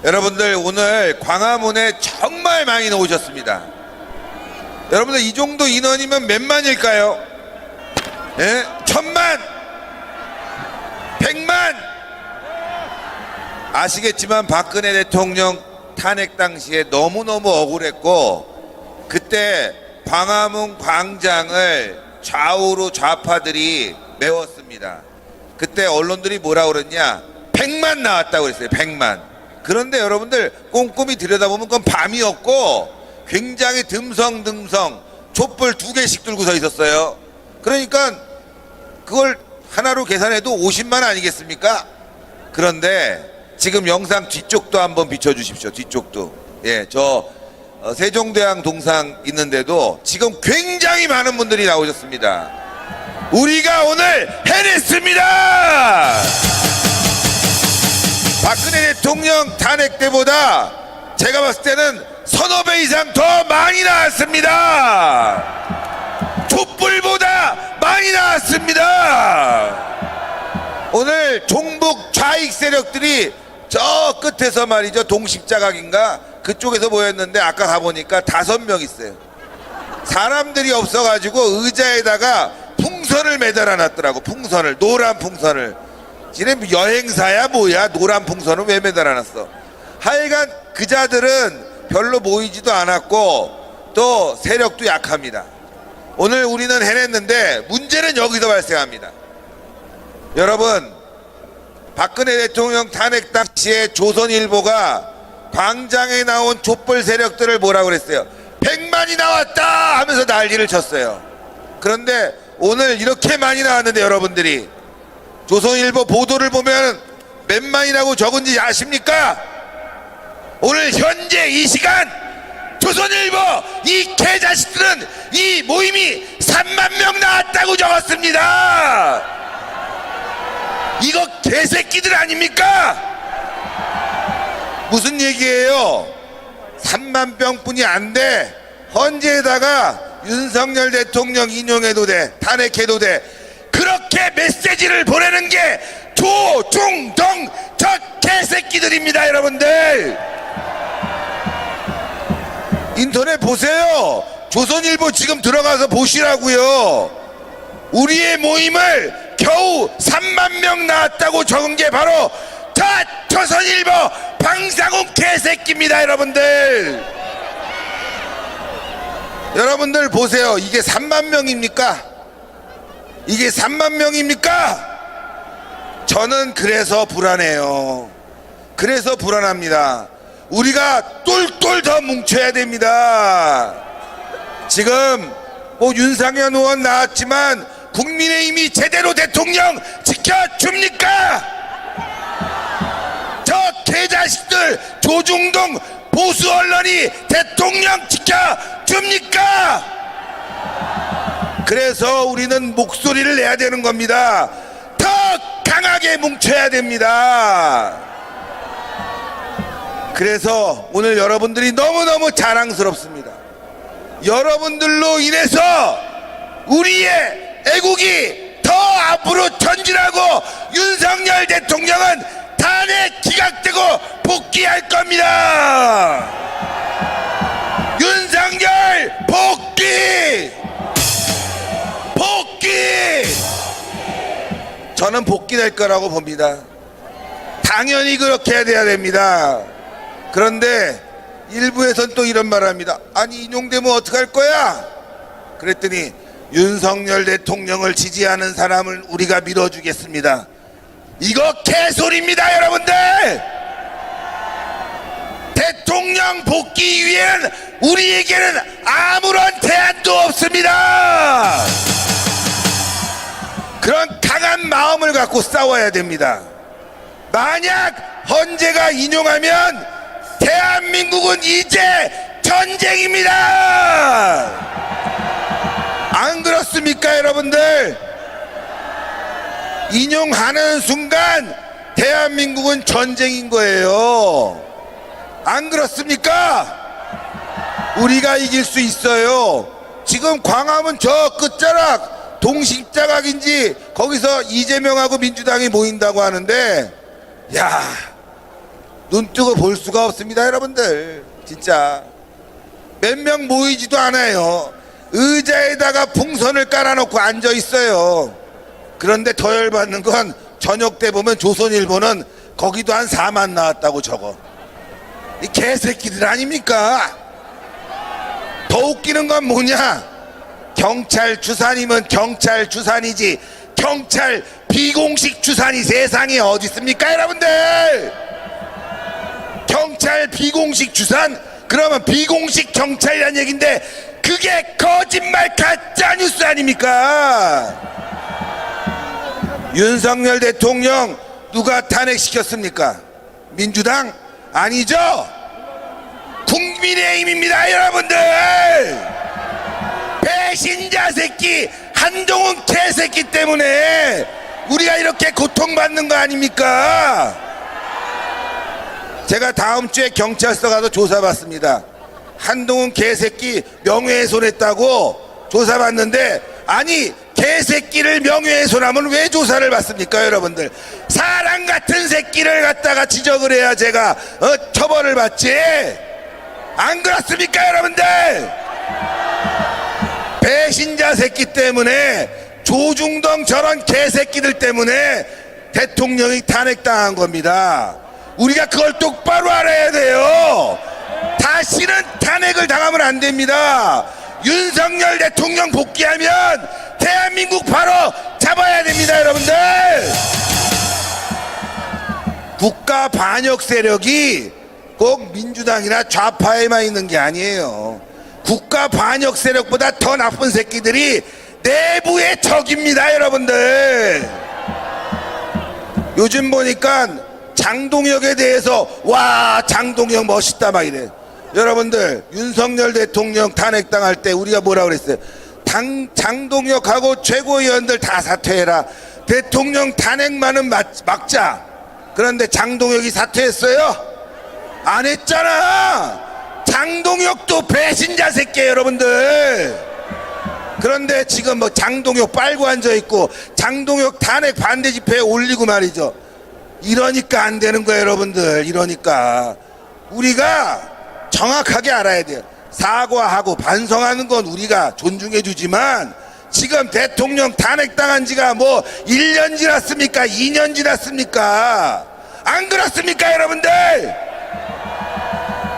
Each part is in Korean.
여러분들 오늘 광화문에 정말 많이 오셨습니다. 여러분들 이 정도 인원이면 몇 만일까요? 예? 1000만? 100만? 아시겠지만 박근혜 대통령 탄핵 당시에 너무너무 억울했고, 그때 광화문 광장을 좌우로 좌파들이 메웠습니다. 그때 언론들이 뭐라 그랬냐? 100만 나왔다고 그랬어요. 100만. 그런데 여러분들 꼼꼼히 들여다보면 그건 밤이었고 굉장히 듬성듬성 촛불 2개씩 들고 서 있었어요. 그러니까 그걸 하나로 계산해도 50만 아니겠습니까? 그런데 지금 영상 뒤쪽도 한번 비춰주십시오. 뒤쪽도. 예, 저 세종대왕 동상 있는데도 지금 굉장히 많은 분들이 나오셨습니다. 우리가 오늘 해냈습니다. 박근혜 대통령 탄핵 때보다 제가 봤을 때는 서너 배 이상 더 많이 나왔습니다. 촛불보다 많이 나왔습니다. 오늘 종북 좌익 세력들이 저 끝에서 말이죠, 동십자각인가 그쪽에서 모였는데 아까 가보니까 5명 있어요. 사람들이 없어가지고 의자에다가 풍선을 매달아 놨더라고. 풍선을, 노란 풍선을. 지네 여행사야 뭐야, 노란 풍선을 왜 매달아 놨어. 하여간 그자들은 별로 모이지도 않았고 또 세력도 약합니다. 오늘 우리는 해냈는데 문제는 여기서 발생합니다. 여러분, 박근혜 대통령 탄핵 당시에 조선일보가 광장에 나온 촛불 세력들을 뭐라고 그랬어요? 100만이 나왔다 하면서 난리를 쳤어요. 그런데 오늘 이렇게 많이 나왔는데 여러분들이 조선일보 보도를 보면 몇 만이라고 적은지 아십니까? 오늘 현재 이 시간 조선일보 이 개자식들은 이 모임이 3만 명 나왔다고 적었습니다. 이거 개새끼들 아닙니까? 무슨 얘기예요? 3만 명뿐이 안 돼. 헌재에다가 윤석열 대통령 인용해도 돼, 탄핵해도 돼. 그렇게 메시지를 보내는 게 조중동 저 개새끼들입니다. 여러분들 인터넷 보세요. 조선일보 지금 들어가서 보시라고요. 우리의 모임을 겨우 3만 명 나왔다고 적은 게 바로 다 조선일보 방상훈 개새끼입니다. 여러분들 보세요. 이게 3만 명입니까? 이게 3만 명입니까? 저는 그래서 불안해요. 그래서 불안합니다. 우리가 똘똘 더 뭉쳐야 됩니다. 지금 뭐 윤상현 의원 나왔지만 국민의힘이 제대로 대통령 지켜줍니까? 저 개자식들 조중동 보수 언론이 대통령 지켜줍니까? 그래서 우리는 목소리를 내야 되는 겁니다. 더 강하게 뭉쳐야 됩니다. 그래서 오늘 여러분들이 너무너무 자랑스럽습니다. 여러분들로 인해서 우리의 애국이 더 앞으로 전진하고 윤석열 대통령은 탄핵 기각되고 복귀할 겁니다. 윤석열 복귀! 복귀! 저는 복귀될 거라고 봅니다. 당연히 그렇게 돼야 됩니다. 그런데 일부에선 또 이런 말을 합니다. 아니 인용되면 어떡할 거야? 그랬더니 윤석열 대통령을 지지하는 사람을 우리가 밀어주겠습니다. 이거 개소리입니다. 여러분들, 대통령 복귀 위에는 우리에게는 아무런 대안도 없습니다. 그런 강한 마음을 갖고 싸워야 됩니다. 만약 헌재가 인용하면 대한민국은 이제 전쟁입니다. 안 그렇습니까? 여러분들, 인용하는 순간 대한민국은 전쟁인 거예요. 안 그렇습니까? 우리가 이길 수 있어요. 지금 광화문 저 끝자락 동십자각인지 거기서 이재명하고 민주당이 모인다고 하는데, 야, 눈 뜨고 볼 수가 없습니다, 여러분들. 진짜 몇 명 모이지도 않아요. 의자에다가 풍선을 깔아놓고 앉아 있어요. 그런데 더 열받는 건 저녁 때 보면 조선일보는 거기도 한 4만 나왔다고 적어. 이 개새끼들 아닙니까? 더 웃기는 건 뭐냐? 경찰 주산이면 경찰 주산이지 경찰 비공식 주산이 세상에 어디 있습니까, 여러분들? 경찰 비공식 주산? 그러면 비공식 경찰이란 얘기인데 그게 거짓말 가짜 뉴스 아닙니까? 윤석열 대통령 누가 탄핵시켰습니까? 민주당? 아니죠? 국민의힘입니다, 여러분들. 배신자 새끼 한동훈 개새끼 때문에 우리가 이렇게 고통받는 거 아닙니까? 제가 다음 주에 경찰서 가서 조사받습니다. 한동훈 개새끼 명예훼손했다고 조사받는데, 아니 개새끼를 명예훼손하면 왜 조사를 받습니까, 여러분들? 사람 같은 새끼를 갖다가 지적을 해야 제가 처벌을 받지. 안 그렇습니까, 여러분들? 배신자 새끼 때문에, 조중동 저런 개새끼들 때문에 대통령이 탄핵당한 겁니다. 우리가 그걸 똑바로 알아야 돼요. 다시는 탄핵을 당하면 안 됩니다. 윤석열 대통령 복귀하면 대한민국 바로 잡아야 됩니다, 여러분들. 국가 반역 세력이 꼭 민주당이나 좌파에만 있는 게 아니에요. 국가 반역 세력보다 더 나쁜 새끼들이 내부의 적입니다, 여러분들. 요즘 보니까 장동혁에 대해서 와 장동혁 멋있다 막 이래. 여러분들, 윤석열 대통령 탄핵당할 때 우리가 뭐라 그랬어요? 장동혁하고 최고위원들 다 사퇴해라. 대통령 탄핵만은 막자. 그런데 장동혁이 사퇴했어요? 안 했잖아. 장동혁도 배신자 새끼예요, 여러분들. 그런데 지금 뭐 장동혁 빨고 앉아있고 장동혁 탄핵 반대 집회에 올리고 말이죠. 이러니까 안 되는 거예요, 여러분들. 이러니까 우리가 정확하게 알아야 돼요. 사과하고 반성하는 건 우리가 존중해 주지만 지금 대통령 탄핵당한 지가 뭐 1년 지났습니까? 2년 지났습니까? 안 그렇습니까, 여러분들?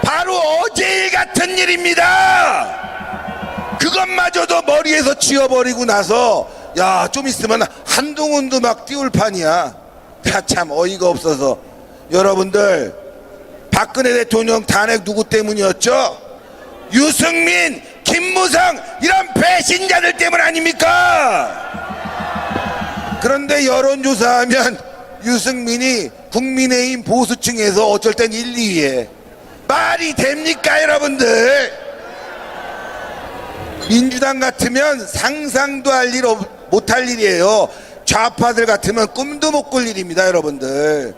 바로 어제 일 같은 일입니다. 그것마저도 머리에서 지워버리고 나서 야, 좀 있으면 한동훈도 막 띄울 판이야. 야, 참 어이가 없어서. 여러분들, 박근혜 대통령 탄핵 누구 때문이었죠? 유승민, 김무성 이런 배신자들 때문 아닙니까? 그런데 여론조사하면 유승민이 국민의힘 보수층에서 어쩔 땐 1, 2위에. 말이 됩니까, 여러분들? 민주당 같으면 상상도 못할 일이에요. 좌파들 같으면 꿈도 못 꿀 일입니다, 여러분들.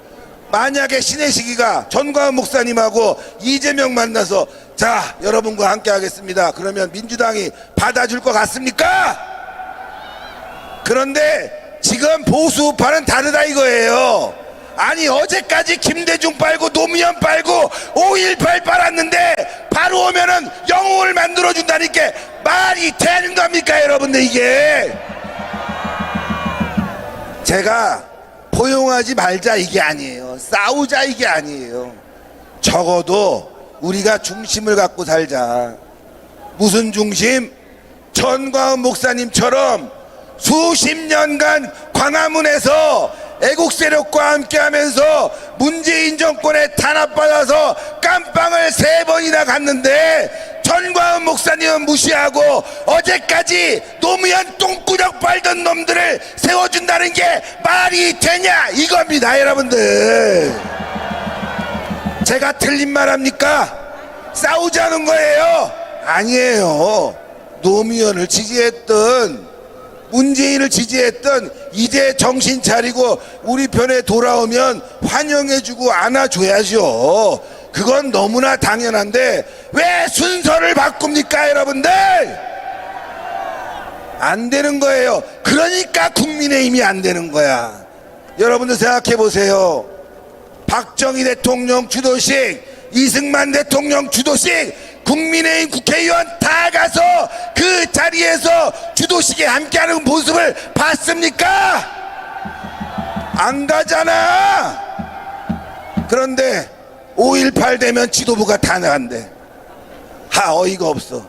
만약에 신혜식이가 전광훈 목사님하고 이재명 만나서 자, 여러분과 함께 하겠습니다. 그러면 민주당이 받아줄 것 같습니까? 그런데 지금 보수우파는 다르다 이거예요. 아니, 어제까지 김대중 빨고 노무현 빨고 5.18 빨았는데 바로 오면은 영웅을 만들어준다니까 말이 되는 겁니까, 여러분들? 이게 제가 포용하지 말자 이게 아니에요. 싸우자 이게 아니에요. 적어도 우리가 중심을 갖고 살자. 무슨 중심? 전광훈 목사님처럼 수십 년간 광화문에서 애국 세력과 함께하면서 문재인 정권에 탄압받아서 깜빵을 3번이나 갔는데 전광훈 목사님은 무시하고 어제까지 노무현 똥구녕 빨던 놈들을 세워준다는 게 말이 되냐 이겁니다, 여러분들. 제가 틀린 말 합니까? 싸우자는 거예요? 아니에요. 노무현을 지지했던, 문재인을 지지했던 이제 정신 차리고 우리 편에 돌아오면 환영해주고 안아줘야죠. 그건 너무나 당연한데 왜 순서를 바꿉니까, 여러분들? 안 되는 거예요. 그러니까 국민의힘이 안 되는 거야. 여러분들 생각해 보세요. 박정희 대통령 주도식, 이승만 대통령 주도식, 국민의힘 국회의원 다 가서 그 자리에서 주도식에 함께하는 모습을 봤습니까? 안 가잖아. 그런데 5.18 되면 지도부가 다 나간대. 어이가 없어.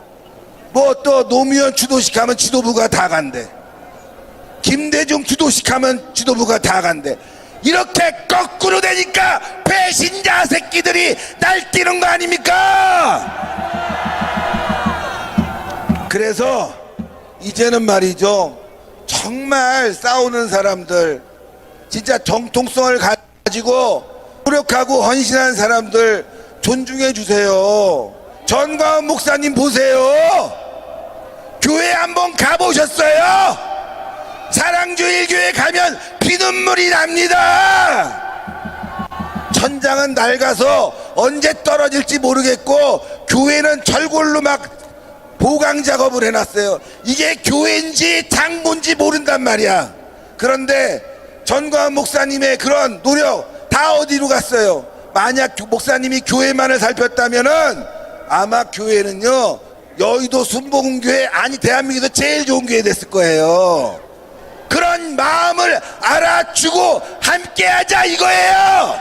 뭐 또 노무현 주도식 하면 지도부가 다 간대. 김대중 주도식 하면 지도부가 다 간대. 이렇게 거꾸로 되니까 배신자 새끼들이 날뛰는 거 아닙니까? 그래서 이제는 말이죠, 정말 싸우는 사람들, 진짜 정통성을 가지고 노력하고 헌신한 사람들 존중해 주세요. 전광훈 목사님 보세요. 교회 한번 가보셨어요? 사랑주일교회 가면 피눈물이 납니다. 천장은 낡아서 언제 떨어질지 모르겠고 교회는 철골로 막 보강 작업을 해놨어요. 이게 교회인지 장본지 모른단 말이야. 그런데 전광훈 목사님의 그런 노력 다 어디로 갔어요? 만약 목사님이 교회만을 살폈다면은 아마 교회는요, 여의도 순복음교회, 아니 대한민국에서 제일 좋은 교회 됐을 거예요. 그런 마음을 알아주고 함께하자 이거예요.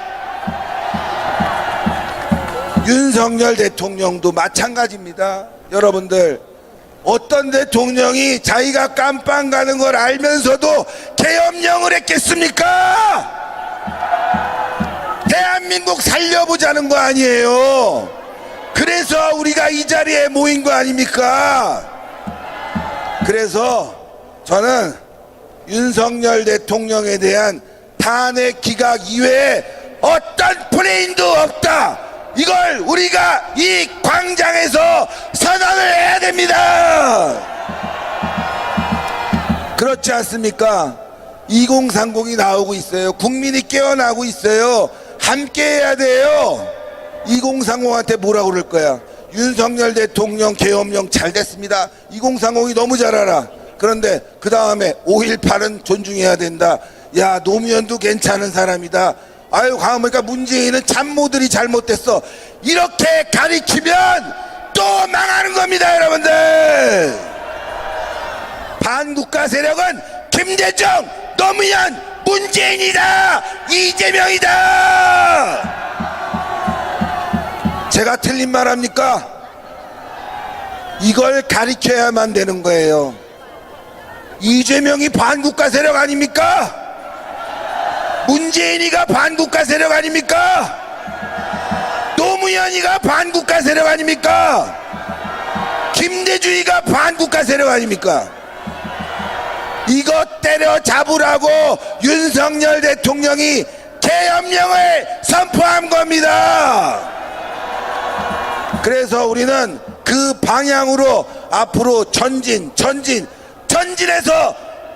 윤석열 대통령도 마찬가지입니다. 여러분들, 어떤 대통령이 자기가 깜빵 가는 걸 알면서도 계엄령을 했겠습니까? 대한민국 살려보자는 거 아니에요. 그래서 우리가 이 자리에 모인 거 아닙니까? 그래서 저는 윤석열 대통령에 대한 탄핵 기각 이외에 어떤 플레인도 없다. 이걸 우리가 이 광장에서 선언을 해야 됩니다. 그렇지 않습니까? 2030이 나오고 있어요. 국민이 깨어나고 있어요. 함께 해야 돼요. 2030한테 뭐라고 그럴 거야? 윤석열 대통령 계엄령 잘 됐습니다. 2030이 너무 잘 알아. 그런데 그 다음에 5.18은 존중해야 된다. 야, 노무현도 괜찮은 사람이다. 아유, 가보니까 문재인은 참모들이 잘못됐어. 이렇게 가리키면 또 망하는 겁니다, 여러분들. 반국가 세력은 김대중, 노무현, 문재인이다, 이재명이다. 제가 틀린 말 합니까? 이걸 가리켜야만 되는 거예요. 이재명이 반국가 세력 아닙니까? 문재인이가 반국가 세력 아닙니까? 노무현이가 반국가 세력 아닙니까? 김대중이가 반국가 세력 아닙니까? 이것 때려잡으라고 윤석열 대통령이 계엄령을 선포한 겁니다. 그래서 우리는 그 방향으로 앞으로 전진해서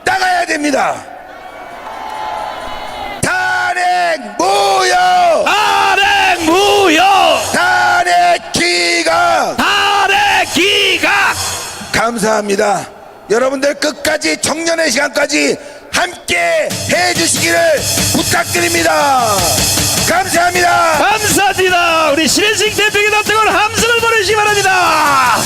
나가야 됩니다. 탄핵 무효! 탄핵 무효! 탄핵 기각! 탄핵 기각! 감사합니다. 여러분들 끝까지 청년의 시간까지 함께 해주시기를 부탁드립니다. 감사합니다. 감사합니다. 우리 신혜식 대표에게 납득을 함성을 보내주시기 바랍니다.